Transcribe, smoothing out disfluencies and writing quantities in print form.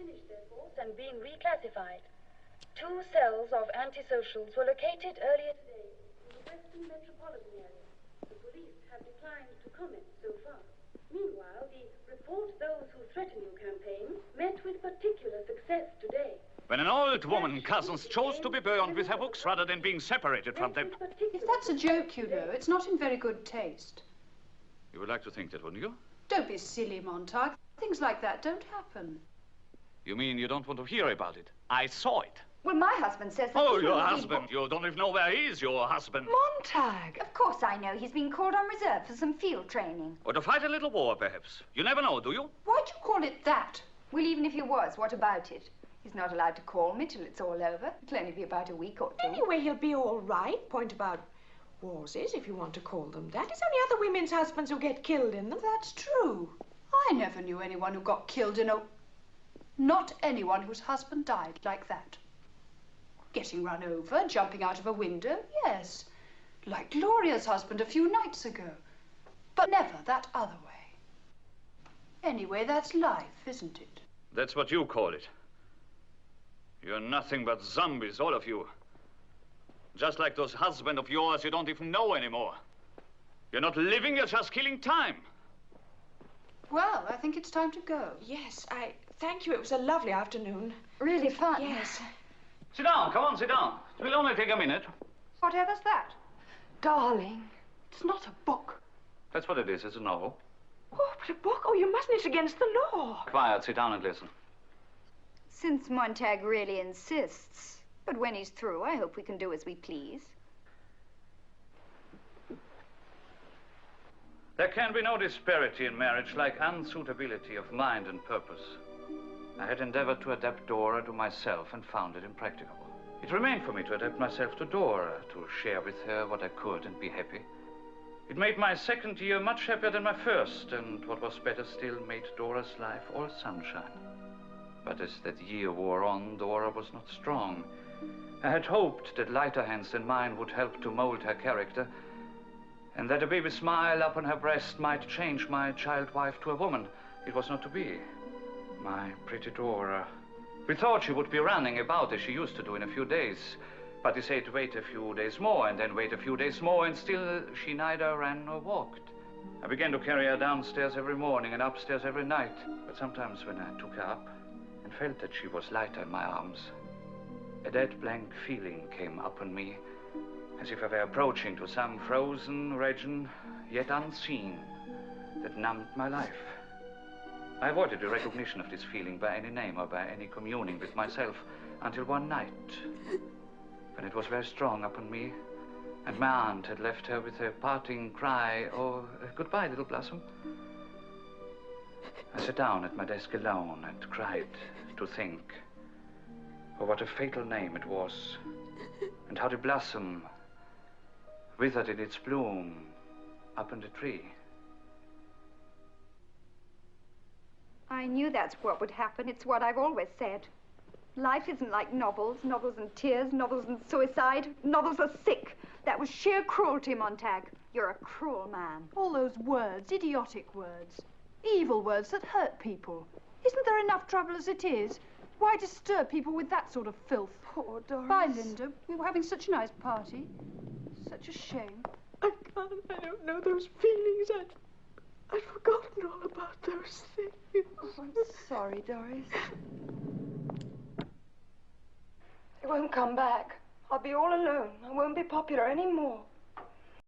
finished their course and been reclassified. 2 cells of antisocials were located earlier today in the Western metropolitan area. The police have declined to comment so far. Meanwhile, the report those who threaten your campaign met with particular success today. When an old woman, cousins, chose to be burned with her books rather than being separated from them. If that's a joke, you know, it's not in very good taste. You would like to think that, wouldn't you? Don't be silly, Montag. Things like that don't happen. You mean you don't want to hear about it? I saw it. Well, my husband says that... Oh, your husband. You don't even know where he is, your husband. Montag! Of course I know. He's been called on reserve for some field training. Or to fight a little war, perhaps. You never know, do you? Why'd you call it that? Well, even if he was, what about it? He's not allowed to call me till it's all over. It'll only be about a week or 2. Anyway, he'll be all right. Point about wars is, if you want to call them that. It's only other women's husbands who get killed in them. That's true. I never knew anyone who got killed in a... Not anyone whose husband died like that. Getting run over, jumping out of a window, yes. Like Gloria's husband a few nights ago. But never that other way. Anyway, that's life, isn't it? That's what you call it. You're nothing but zombies, all of you. Just like those husbands of yours you don't even know anymore. You're not living, you're just killing time. Well, I think it's time to go. Yes, thank you. It was a lovely afternoon. Really fun. Yes. Sit down, come on, sit down. It will only take a minute. Whatever's that? Darling. It's not a book. That's what it is, it's a novel. Oh, but a book? Oh, you mustn't. It's against the law. Quiet, sit down and listen. Since Montag really insists. But when he's through, I hope we can do as we please. There can be no disparity in marriage like unsuitability of mind and purpose. I had endeavored to adapt Dora to myself and found it impracticable. It remained for me to adapt myself to Dora, to share with her what I could and be happy. It made my second year much happier than my first, and what was better still, made Dora's life all sunshine. But as that year wore on, Dora was not strong. I had hoped that lighter hands than mine would help to mold her character, and that a baby smile upon her breast might change my child wife to a woman. It was not to be. My pretty Dora. We thought she would be running about as she used to do in a few days. But he said wait a few days more, and then wait a few days more, and still she neither ran nor walked. I began to carry her downstairs every morning and upstairs every night. But sometimes when I took her up and felt that she was lighter in my arms, a dead blank feeling came upon me, as if I were approaching to some frozen region, yet unseen, that numbed my life. I avoided the recognition of this feeling by any name or by any communing with myself until one night, when it was very strong upon me, and my aunt had left her with a parting cry, "Oh, goodbye, little Blossom." I sat down at my desk alone and cried to think of what a fatal name it was, and how the blossom withered in its bloom up in the tree. I knew that's what would happen. It's what I've always said. Life isn't like novels. Novels and tears, novels and suicide. Novels are sick. That was sheer cruelty, Montag. You're a cruel man. All those words, idiotic words. Evil words that hurt people. Isn't there enough trouble as it is? Why disturb people with that sort of filth? Poor Doris. Bye, Linda. We were having such a nice party. Such a shame. I don't know those feelings. I'd forgotten all about those things. Oh, I'm sorry, Doris. They won't come back. I'll be all alone. I won't be popular anymore.